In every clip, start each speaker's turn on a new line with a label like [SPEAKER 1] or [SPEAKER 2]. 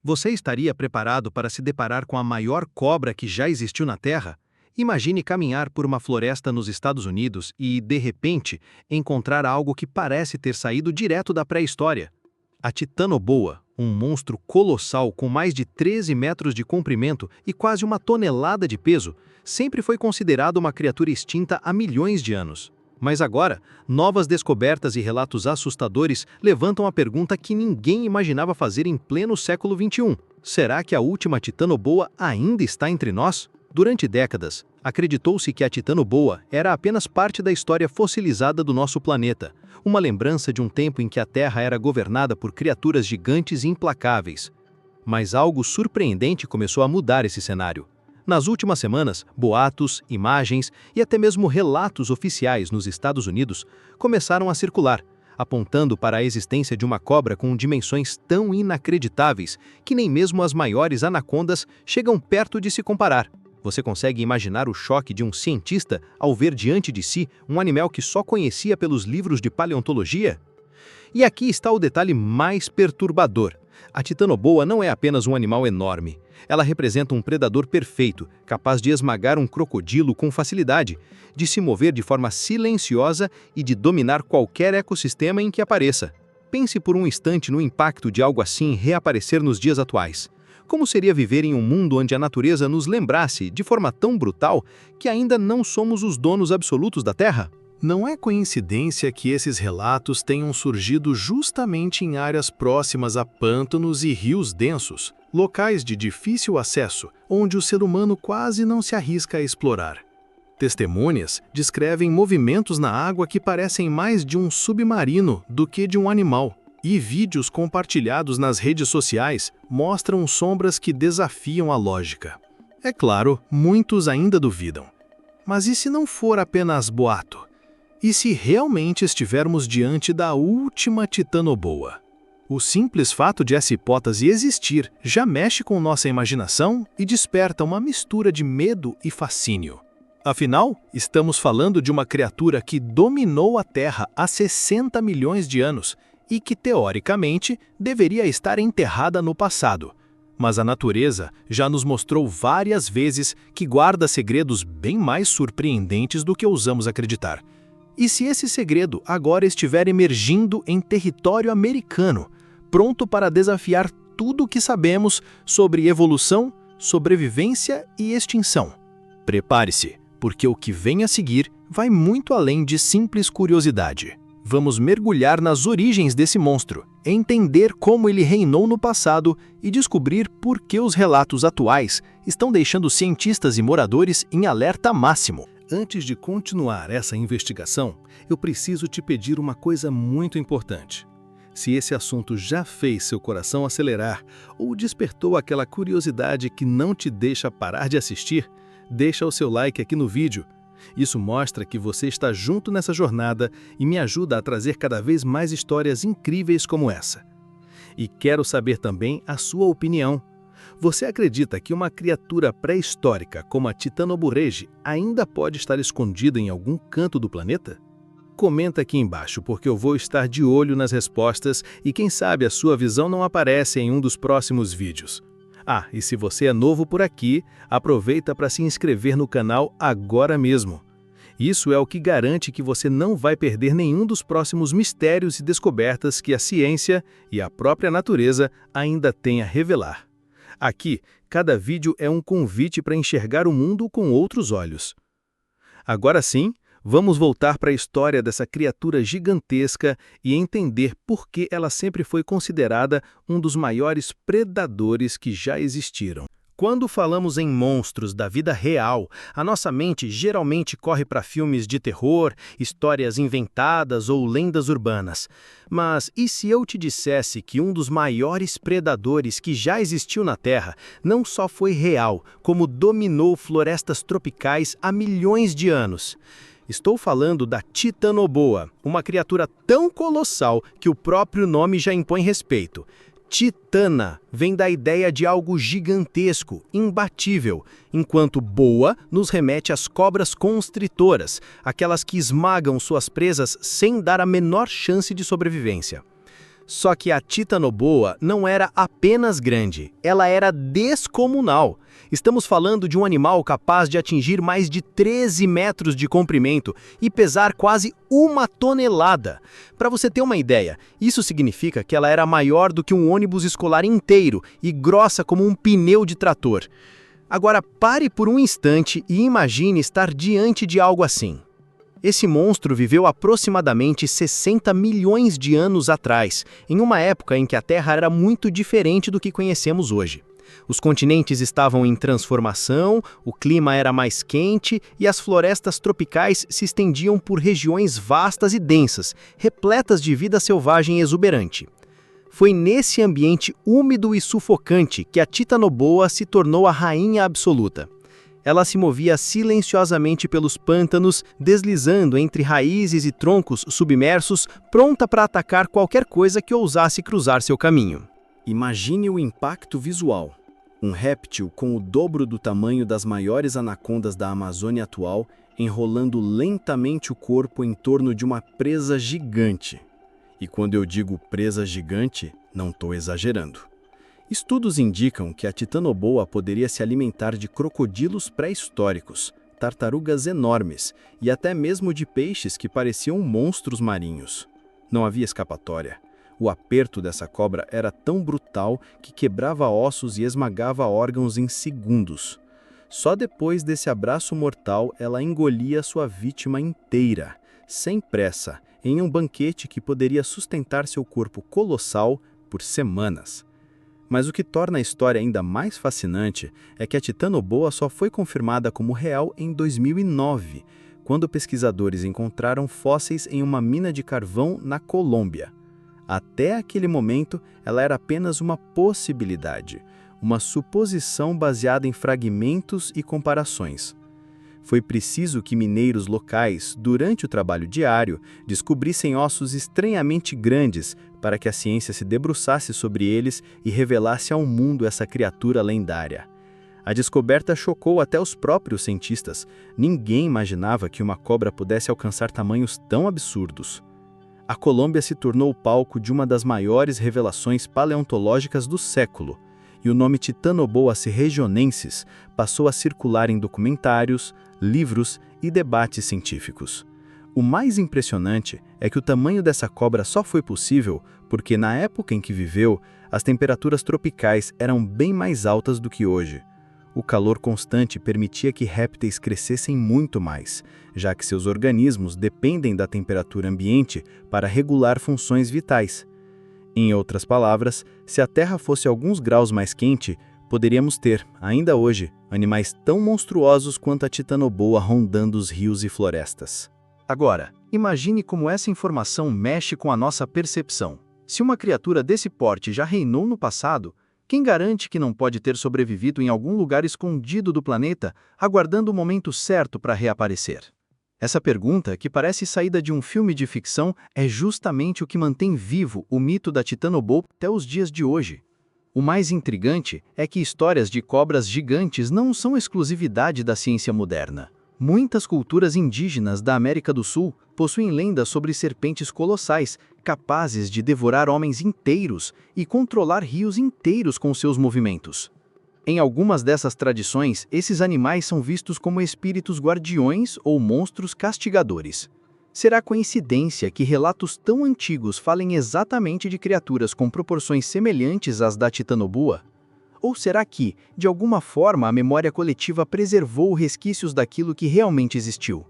[SPEAKER 1] Você estaria preparado para se deparar com a maior cobra que já existiu na Terra? Imagine caminhar por uma floresta nos Estados Unidos e, de repente, encontrar algo que parece ter saído direto da pré-história. A Titanoboa, um monstro colossal com mais de 13 metros de comprimento e quase 1 tonelada de peso, sempre foi considerado uma criatura extinta há milhões de anos. Mas agora, novas descobertas e relatos assustadores levantam a pergunta que ninguém imaginava fazer em pleno século XXI. Será que a última Titanoboa ainda está entre nós? Durante décadas, acreditou-se que a Titanoboa era apenas parte da história fossilizada do nosso planeta, uma lembrança de um tempo em que a Terra era governada por criaturas gigantes e implacáveis. Mas algo surpreendente começou a mudar esse cenário. Nas últimas semanas, boatos, imagens e até mesmo relatos oficiais nos Estados Unidos começaram a circular, apontando para a existência de uma cobra com dimensões tão inacreditáveis que nem mesmo as maiores anacondas chegam perto de se comparar. Você consegue imaginar o choque de um cientista ao ver diante de si um animal que só conhecia pelos livros de paleontologia? E aqui está o detalhe mais perturbador. A Titanoboa não é apenas um animal enorme. Ela representa um predador perfeito, capaz de esmagar um crocodilo com facilidade, de se mover de forma silenciosa e de dominar qualquer ecossistema em que apareça. Pense por um instante no impacto de algo assim reaparecer nos dias atuais. Como seria viver em um mundo onde a natureza nos lembrasse, de forma tão brutal, que ainda não somos os donos absolutos da Terra?
[SPEAKER 2] Não é coincidência que esses relatos tenham surgido justamente em áreas próximas a pântanos e rios densos, locais de difícil acesso, onde o ser humano quase não se arrisca a explorar. Testemunhas descrevem movimentos na água que parecem mais de um submarino do que de um animal, e vídeos compartilhados nas redes sociais mostram sombras que desafiam a lógica. É claro, muitos ainda duvidam. Mas e se não for apenas boato? E se realmente estivermos diante da última Titanoboa? O simples fato de essa hipótese existir já mexe com nossa imaginação e desperta uma mistura de medo e fascínio. Afinal, estamos falando de uma criatura que dominou a Terra há 60 milhões de anos e que, teoricamente, deveria estar enterrada no passado. Mas a natureza já nos mostrou várias vezes que guarda segredos bem mais surpreendentes do que ousamos acreditar. E se esse segredo agora estiver emergindo em território americano, pronto para desafiar tudo o que sabemos sobre evolução, sobrevivência e extinção? Prepare-se, porque o que vem a seguir vai muito além de simples curiosidade. Vamos mergulhar nas origens desse monstro, entender como ele reinou no passado e descobrir por que os relatos atuais estão deixando cientistas e moradores em alerta máximo.
[SPEAKER 1] Antes de continuar essa investigação, eu preciso te pedir uma coisa muito importante. Se esse assunto já fez seu coração acelerar ou despertou aquela curiosidade que não te deixa parar de assistir, deixa o seu like aqui no vídeo. Isso mostra que você está junto nessa jornada e me ajuda a trazer cada vez mais histórias incríveis como essa. E quero saber também a sua opinião. Você acredita que uma criatura pré-histórica como a Titanoboreji ainda pode estar escondida em algum canto do planeta? Comenta aqui embaixo, porque eu vou estar de olho nas respostas e quem sabe a sua visão não aparece em um dos próximos vídeos. Ah, e se você é novo por aqui, aproveita para se inscrever no canal agora mesmo. Isso é o que garante que você não vai perder nenhum dos próximos mistérios e descobertas que a ciência e a própria natureza ainda têm a revelar. Aqui, cada vídeo é um convite para enxergar o mundo com outros olhos. Agora sim, vamos voltar para a história dessa criatura gigantesca e entender por que ela sempre foi considerada um dos maiores predadores que já existiram. Quando falamos em monstros da vida real, a nossa mente geralmente corre para filmes de terror, histórias inventadas ou lendas urbanas. Mas e se eu te dissesse que um dos maiores predadores que já existiu na Terra não só foi real, como dominou florestas tropicais há milhões de anos? Estou falando da Titanoboa, uma criatura tão colossal que o próprio nome já impõe respeito. Titana vem da ideia de algo gigantesco, imbatível, enquanto boa nos remete às cobras constritoras, aquelas que esmagam suas presas sem dar a menor chance de sobrevivência.
[SPEAKER 2] Só que a Titanoboa não era apenas grande, ela era descomunal. Estamos falando de um animal capaz de atingir mais de 13 metros de comprimento e pesar quase 1 tonelada. Para você ter uma ideia, isso significa que ela era maior do que um ônibus escolar inteiro e grossa como um pneu de trator. Agora pare por um instante e imagine estar diante de algo assim. Esse monstro viveu aproximadamente 60 milhões de anos atrás, em uma época em que a Terra era muito diferente do que conhecemos hoje. Os continentes estavam em transformação, o clima era mais quente e as florestas tropicais se estendiam por regiões vastas e densas, repletas de vida selvagem exuberante. Foi nesse ambiente úmido e sufocante que a Titanoboa se tornou a rainha absoluta. Ela se movia silenciosamente pelos pântanos, deslizando entre raízes e troncos submersos, pronta para atacar qualquer coisa que ousasse cruzar seu caminho. Imagine o impacto visual. Um réptil com o dobro do tamanho das maiores anacondas da Amazônia atual, enrolando lentamente o corpo em torno de uma presa gigante. E quando eu digo presa gigante, não estou exagerando. Estudos indicam que a Titanoboa poderia se alimentar de crocodilos pré-históricos, tartarugas enormes e até mesmo de peixes que pareciam monstros marinhos. Não havia escapatória. O aperto dessa cobra era tão brutal que quebrava ossos e esmagava órgãos em segundos. Só depois desse abraço mortal ela engolia sua vítima inteira, sem pressa, em um banquete que poderia sustentar seu corpo colossal por semanas. Mas o que torna a história ainda mais fascinante é que a Titanoboa só foi confirmada como real em 2009, quando pesquisadores encontraram fósseis em uma mina de carvão na Colômbia. Até aquele momento, ela era apenas uma possibilidade, uma suposição baseada em fragmentos e comparações. Foi preciso que mineiros locais, durante o trabalho diário, descobrissem ossos estranhamente grandes para que a ciência se debruçasse sobre eles e revelasse ao mundo essa criatura lendária. A descoberta chocou até os próprios cientistas. Ninguém imaginava que uma cobra pudesse alcançar tamanhos tão absurdos. A Colômbia se tornou o palco de uma das maiores revelações paleontológicas do século, e o nome Titanoboa regionensis passou a circular em documentários, livros e debates científicos. O mais impressionante é que o tamanho dessa cobra só foi possível porque, na época em que viveu, as temperaturas tropicais eram bem mais altas do que hoje. O calor constante permitia que répteis crescessem muito mais, já que seus organismos dependem da temperatura ambiente para regular funções vitais. Em outras palavras, se a Terra fosse alguns graus mais quente, poderíamos ter, ainda hoje, animais tão monstruosos quanto a Titanoboa rondando os rios e florestas. Agora, imagine como essa informação mexe com a nossa percepção. Se uma criatura desse porte já reinou no passado, quem garante que não pode ter sobrevivido em algum lugar escondido do planeta, aguardando o momento certo para reaparecer? Essa pergunta, que parece saída de um filme de ficção, é justamente o que mantém vivo o mito da Titanoboa até os dias de hoje. O mais intrigante é que histórias de cobras gigantes não são exclusividade da ciência moderna. Muitas culturas indígenas da América do Sul possuem lendas sobre serpentes colossais, capazes de devorar homens inteiros e controlar rios inteiros com seus movimentos. Em algumas dessas tradições, esses animais são vistos como espíritos guardiões ou monstros castigadores. Será coincidência que relatos tão antigos falem exatamente de criaturas com proporções semelhantes às da Titanoboa? Ou será que, de alguma forma, a memória coletiva preservou resquícios daquilo que realmente existiu?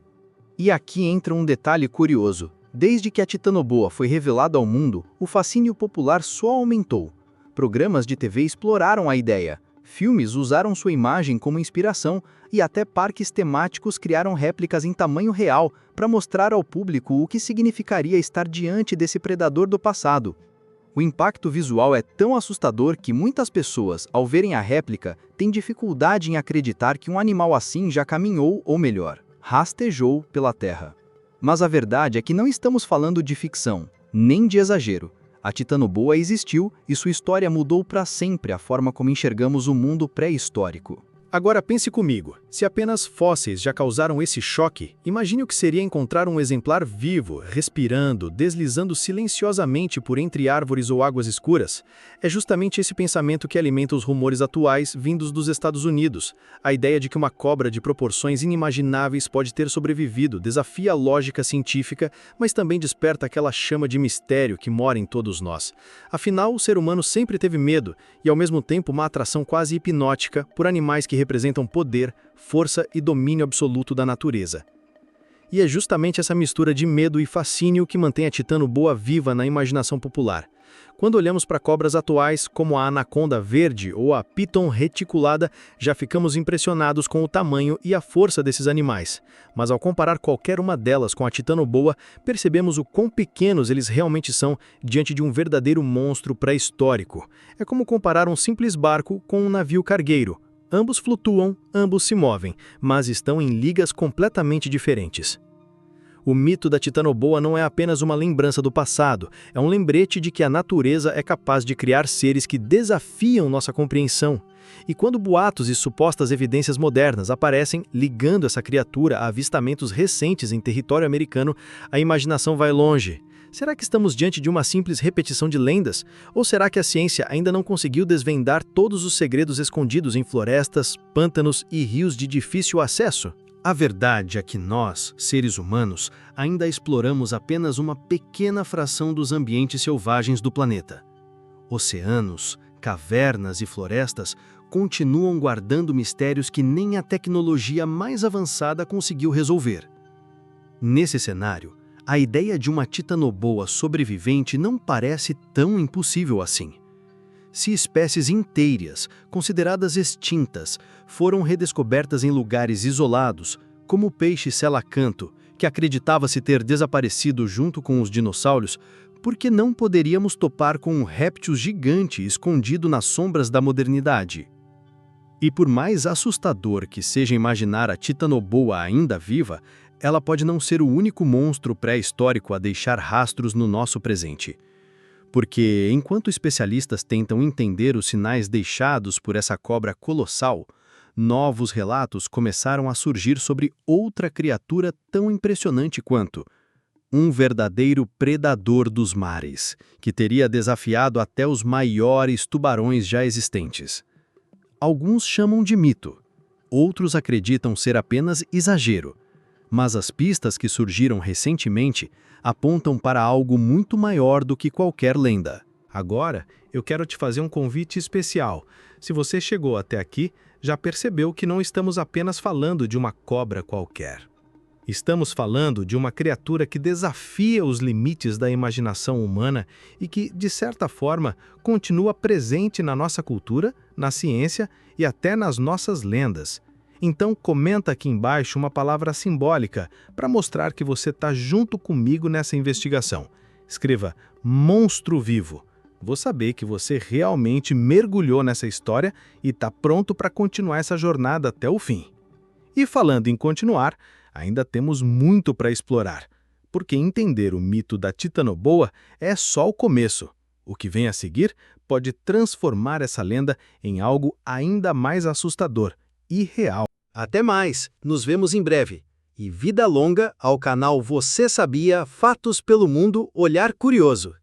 [SPEAKER 2] E aqui entra um detalhe curioso. Desde que a Titanoboa foi revelada ao mundo, o fascínio popular só aumentou. Programas de TV exploraram a ideia, filmes usaram sua imagem como inspiração e até parques temáticos criaram réplicas em tamanho real para mostrar ao público o que significaria estar diante desse predador do passado. O impacto visual é tão assustador que muitas pessoas, ao verem a réplica, têm dificuldade em acreditar que um animal assim já caminhou, ou melhor, rastejou pela Terra. Mas a verdade é que não estamos falando de ficção, nem de exagero. A Titanoboa existiu e sua história mudou para sempre a forma como enxergamos o mundo pré-histórico.
[SPEAKER 1] Agora pense comigo, se apenas fósseis já causaram esse choque, imagine o que seria encontrar um exemplar vivo, respirando, deslizando silenciosamente por entre árvores ou águas escuras. É justamente esse pensamento que alimenta os rumores atuais vindos dos Estados Unidos. A ideia de que uma cobra de proporções inimagináveis pode ter sobrevivido desafia a lógica científica, mas também desperta aquela chama de mistério que mora em todos nós. Afinal, o ser humano sempre teve medo e, ao mesmo tempo, uma atração quase hipnótica por animais que representam poder, força e domínio absoluto da natureza. E é justamente essa mistura de medo e fascínio que mantém a titanoboa viva na imaginação popular. Quando olhamos para cobras atuais, como a anaconda verde ou a piton reticulada, já ficamos impressionados com o tamanho e a força desses animais. Mas ao comparar qualquer uma delas com a titanoboa, percebemos o quão pequenos eles realmente são diante de um verdadeiro monstro pré-histórico. É como comparar um simples barco com um navio cargueiro. Ambos flutuam, ambos se movem, mas estão em ligas completamente diferentes. O mito da titanoboa não é apenas uma lembrança do passado, é um lembrete de que a natureza é capaz de criar seres que desafiam nossa compreensão. E quando boatos e supostas evidências modernas aparecem ligando essa criatura a avistamentos recentes em território americano, a imaginação vai longe. Será que estamos diante de uma simples repetição de lendas? Ou será que a ciência ainda não conseguiu desvendar todos os segredos escondidos em florestas, pântanos e rios de difícil acesso? A verdade é que nós, seres humanos, ainda exploramos apenas uma pequena fração dos ambientes selvagens do planeta. Oceanos, cavernas e florestas continuam guardando mistérios que nem a tecnologia mais avançada conseguiu resolver. Nesse cenário, a ideia de uma titanoboa sobrevivente não parece tão impossível assim. Se espécies inteiras, consideradas extintas, foram redescobertas em lugares isolados, como o peixe selacanto, que acreditava-se ter desaparecido junto com os dinossauros, por que não poderíamos topar com um réptil gigante escondido nas sombras da modernidade? E por mais assustador que seja imaginar a titanoboa ainda viva, ela pode não ser o único monstro pré-histórico a deixar rastros no nosso presente. Porque, enquanto especialistas tentam entender os sinais deixados por essa cobra colossal, novos relatos começaram a surgir sobre outra criatura tão impressionante quanto um verdadeiro predador dos mares, que teria desafiado até os maiores tubarões já existentes. Alguns chamam de mito, outros acreditam ser apenas exagero, mas as pistas que surgiram recentemente apontam para algo muito maior do que qualquer lenda. Agora, eu quero te fazer um convite especial. Se você chegou até aqui, já percebeu que não estamos apenas falando de uma cobra qualquer. Estamos falando de uma criatura que desafia os limites da imaginação humana e que, de certa forma, continua presente na nossa cultura, na ciência e até nas nossas lendas. Então comenta aqui embaixo uma palavra simbólica para mostrar que você está junto comigo nessa investigação. Escreva monstro vivo. Vou saber que você realmente mergulhou nessa história e está pronto para continuar essa jornada até o fim. E falando em continuar, ainda temos muito para explorar, porque entender o mito da titanoboa é só o começo. O que vem a seguir pode transformar essa lenda em algo ainda mais assustador e real.
[SPEAKER 2] Até mais, nos vemos em breve. E vida longa ao canal Você Sabia? Fatos pelo Mundo Olhar Curioso.